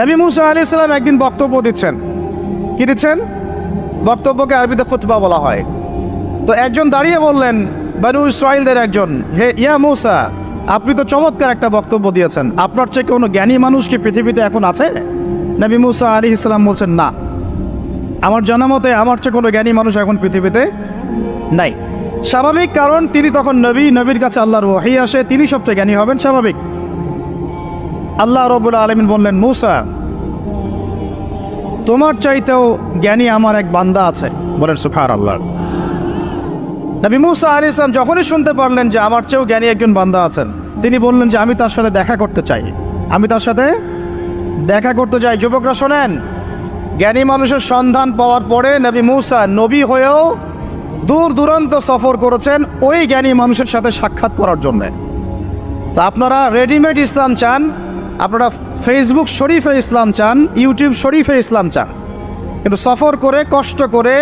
নবী মুসা আলাইহিস সালাম একদিন বক্তব্য দিচ্ছেন। কি দিচ্ছেন? বক্তব্যকে আরবিতে খুতবা বলা হয়। তো একজন দাঁড়িয়ে বললেন, বনু ইসরাইলদের একজন, হে ইয়া মুসা, আপনি তো চমৎকার একটা বক্তব্য দিয়েছেন, আপনার চেয়ে কোনো জ্ঞানী মানুষ কি পৃথিবীতে এখন আছে? নবী মুসা আলাইহিস সালাম বলছেন, না, আমার জানা মতে আমার চেয়ে কোনো জ্ঞানী মানুষ এখন পৃথিবীতে নাই। স্বাভাবিক, কারণ তিনি তখন নবী, নবীর কাছে আল্লাহর ওহী আসে, তিনি সবচেয়ে জ্ঞানী হবেন, স্বাভাবিক। আল্লাহ রাব্বুল আলামিন বললেন, মুসা, তোমার চাইতেও জ্ঞানী আমার এক বান্দা আছে। বলেন সুবহানাল্লাহ। নবী মুসা আলাইহিস সালাম যখনই শুনতে পারলেন যে আমার চেয়েও জ্ঞানী একজন বান্দা আছেন, তিনি বললেন যে আমি তার সাথে দেখা করতে চাই, আমি তার সাথে দেখা করতে চাই। যুবকরা শোনেন, জ্ঞানী মানুষের সন্ধান পাওয়ার পরে নবী মুসা নবী হয়েও দূর দূরান্ত সফর করেছেন ওই জ্ঞানী মানুষের সাথে সাক্ষাৎ করার জন্যে। তো আপনারা রেডিমেড ইসলাম চান, আপনারা ফেসবুক শরীফে ইসলাম চান, ইউটিউব শরীফে ইসলাম চান, কিন্তু সফর করে কষ্ট করে